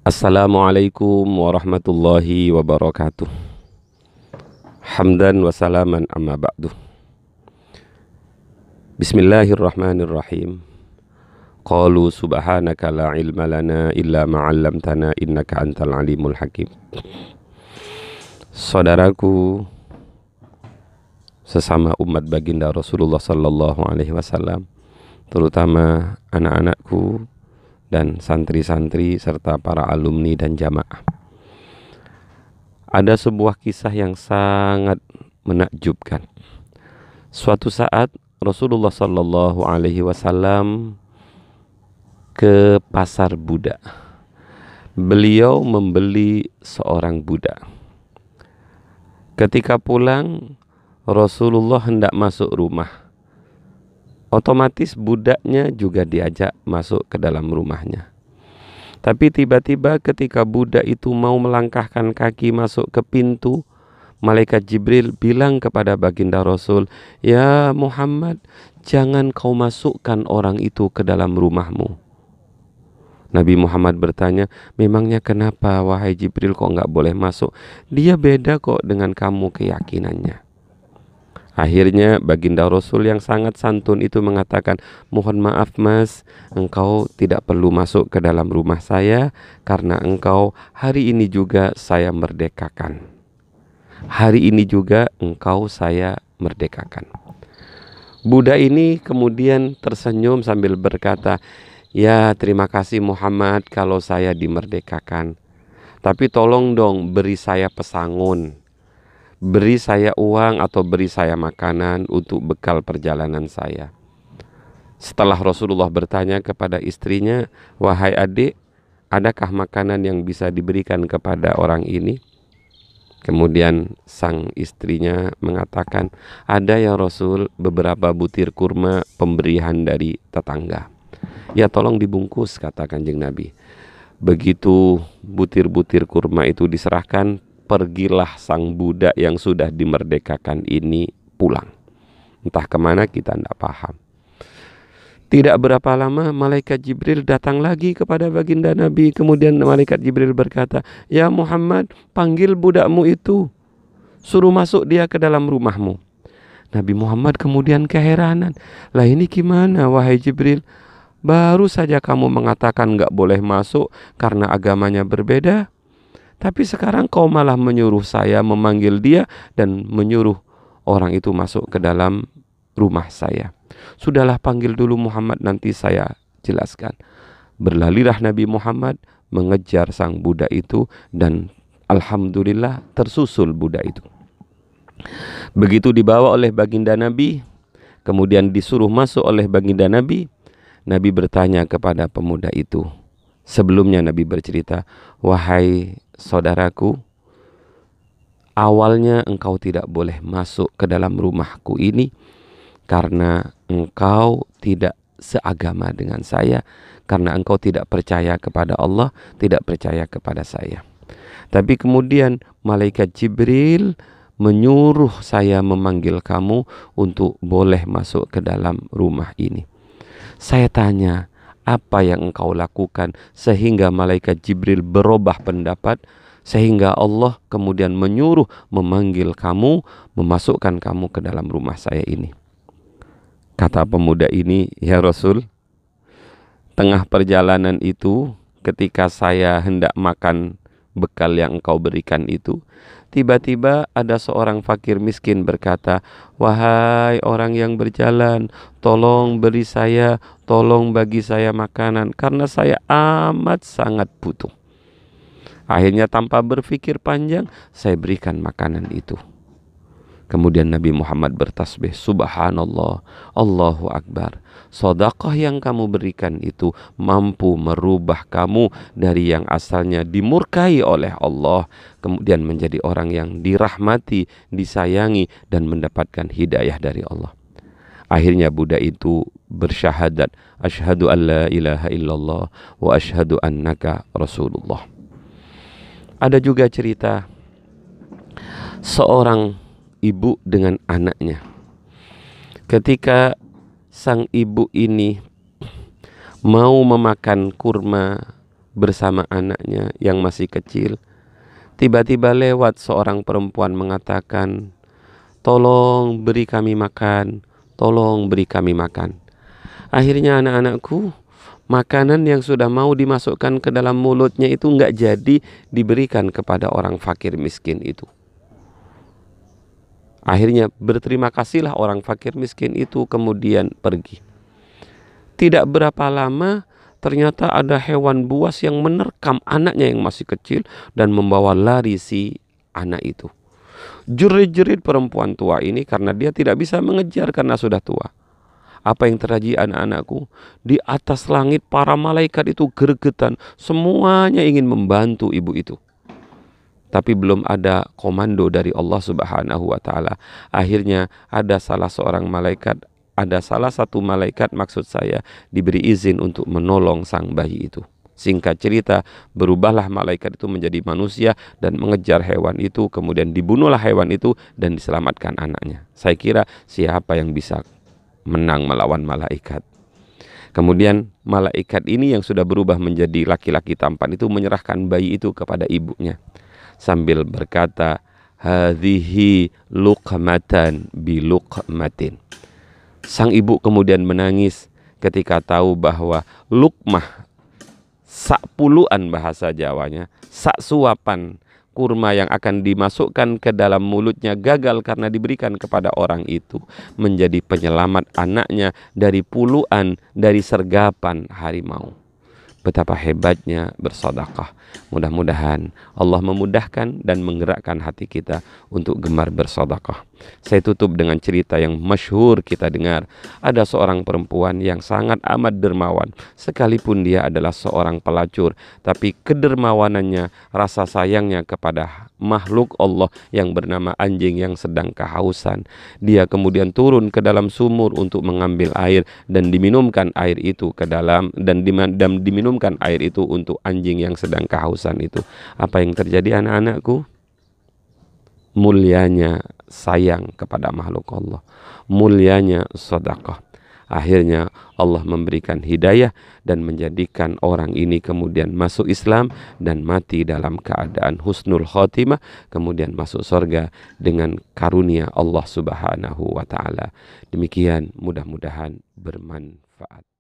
Assalamualaikum warahmatullahi wabarakatuh. Hamdan wa salaman amma ba'du. Bismillahirrahmanirrahim. Qalu subhanaka la ilma lana illa ma 'allamtana innaka antal alimul hakim. Saudaraku, sesama umat baginda Rasulullah sallallahu alaihi wasallam, terutama anak-anakku dan santri-santri serta para alumni dan jamaah. Ada sebuah kisah yang sangat menakjubkan. Suatu saat Rasulullah sallallahu alaihi wasallam ke pasar budak. Beliau membeli seorang budak. Ketika pulang, Rasulullah hendak masuk rumah. Otomatis budaknya juga diajak masuk ke dalam rumahnya. Tapi tiba-tiba ketika budak itu mau melangkahkan kaki masuk ke pintu, malaikat Jibril bilang kepada baginda Rasul, "Ya Muhammad, jangan kau masukkan orang itu ke dalam rumahmu." Nabi Muhammad bertanya, "Memangnya kenapa wahai Jibril kok nggak boleh masuk? Dia beda kok dengan kamu keyakinannya." Akhirnya baginda Rasul yang sangat santun itu mengatakan, "Mohon maaf mas, engkau tidak perlu masuk ke dalam rumah saya karena engkau hari ini juga saya merdekakan. Hari ini juga engkau saya merdekakan." Budak ini kemudian tersenyum sambil berkata, "Ya terima kasih Muhammad kalau saya dimerdekakan. Tapi tolong dong beri saya pesangon. Beri saya uang atau beri saya makanan untuk bekal perjalanan saya." Setelah Rasulullah bertanya kepada istrinya, "Wahai adik, adakah makanan yang bisa diberikan kepada orang ini?" Kemudian sang istrinya mengatakan, "Ada ya Rasul, beberapa butir kurma pemberian dari tetangga." "Ya tolong dibungkus," kata Kanjeng Nabi. Begitu butir-butir kurma itu diserahkan, pergilah sang budak yang sudah dimerdekakan ini pulang. Entah kemana kita tidak paham. Tidak berapa lama malaikat Jibril datang lagi kepada baginda Nabi. Kemudian malaikat Jibril berkata, "Ya Muhammad, panggil budakmu itu, suruh masuk dia ke dalam rumahmu." Nabi Muhammad kemudian keheranan, "Lah ini gimana wahai Jibril? Baru saja kamu mengatakan gak boleh masuk karena agamanya berbeda. Tapi sekarang kau malah menyuruh saya memanggil dia dan menyuruh orang itu masuk ke dalam rumah saya. Sudahlah panggil dulu Muhammad, nanti saya jelaskan." Berlalilah Nabi Muhammad mengejar sang budak itu dan alhamdulillah tersusul budak itu. Begitu dibawa oleh baginda Nabi, kemudian disuruh masuk oleh baginda Nabi, Nabi bertanya kepada pemuda itu. Sebelumnya Nabi bercerita, "Wahai saudaraku, awalnya engkau tidak boleh masuk ke dalam rumahku ini karena engkau tidak seagama dengan saya, karena engkau tidak percaya kepada Allah, tidak percaya kepada saya. Tapi kemudian malaikat Jibril menyuruh saya memanggil kamu untuk boleh masuk ke dalam rumah ini. Saya tanya, apa yang engkau lakukan sehingga malaikat Jibril berubah pendapat, sehingga Allah kemudian menyuruh memanggil kamu, memasukkan kamu ke dalam rumah saya ini?" Kata pemuda ini, "Ya Rasul, tengah perjalanan itu ketika saya hendak makan bekal yang engkau berikan itu, tiba-tiba ada seorang fakir miskin berkata, 'Wahai orang yang berjalan, tolong beri saya, tolong bagi saya makanan karena saya amat sangat butuh.' Akhirnya tanpa berpikir panjang, saya berikan makanan itu." Kemudian Nabi Muhammad bertasbih, "Subhanallah, Allahu Akbar. Sedekah yang kamu berikan itu mampu merubah kamu dari yang asalnya dimurkai oleh Allah, kemudian menjadi orang yang dirahmati, disayangi, dan mendapatkan hidayah dari Allah." Akhirnya budak itu bersyahadat, "Asyhadu an la ilaha illallah wa asyhadu annaka Rasulullah." Ada juga cerita seorang ibu dengan anaknya. Ketika sang ibu ini mau memakan kurma bersama anaknya yang masih kecil. Tiba-tiba lewat seorang perempuan mengatakan, "Tolong beri kami makan, tolong beri kami makan." Akhirnya anak-anakku, makanan yang sudah mau dimasukkan ke dalam mulutnya itu nggak jadi diberikan kepada orang fakir miskin itu. Akhirnya berterima kasihlah orang fakir miskin itu, kemudian pergi. Tidak berapa lama ternyata ada hewan buas yang menerkam anaknya yang masih kecil dan membawa lari si anak itu. Jerit-jerit perempuan tua ini karena dia tidak bisa mengejar karena sudah tua. Apa yang terjadi anak-anakku? Di atas langit para malaikat itu gregetan. Semuanya ingin membantu ibu itu. Tapi belum ada komando dari Allah Subhanahu wa ta'ala. Akhirnya ada salah satu malaikat maksud saya diberi izin untuk menolong sang bayi itu. Singkat cerita, berubahlah malaikat itu menjadi manusia dan mengejar hewan itu, kemudian dibunuhlah hewan itu dan diselamatkan anaknya. Saya kira siapa yang bisa menang melawan malaikat? Kemudian malaikat ini yang sudah berubah menjadi laki-laki tampan itu menyerahkan bayi itu kepada ibunya sambil berkata, "Hadhihi luqmatan bi luqmatin." Sang ibu kemudian menangis ketika tahu bahwa lukmah, sak puluhan bahasa Jawanya, sak suapan kurma yang akan dimasukkan ke dalam mulutnya gagal karena diberikan kepada orang itu, menjadi penyelamat anaknya dari puluhan, dari sergapan harimau. Betapa hebatnya bersedekah. Mudah-mudahan Allah memudahkan dan menggerakkan hati kita untuk gemar bersedekah. Saya tutup dengan cerita yang masyhur kita dengar. Ada seorang perempuan yang sangat amat dermawan. Sekalipun dia adalah seorang pelacur, tapi kedermawanannya, rasa sayangnya kepada makhluk Allah yang bernama anjing yang sedang kehausan. Dia kemudian turun ke dalam sumur untuk mengambil air dan diminumkan air itu ke dalam dan diminumkan air itu untuk anjing yang sedang kehausan itu. Apa yang terjadi anak-anakku? Mulianya sayang kepada makhluk Allah, mulianya sedekah. Akhirnya Allah memberikan hidayah dan menjadikan orang ini kemudian masuk Islam dan mati dalam keadaan husnul khotimah, kemudian masuk surga dengan karunia Allah Subhanahu wa ta'ala. Demikian, mudah-mudahan bermanfaat.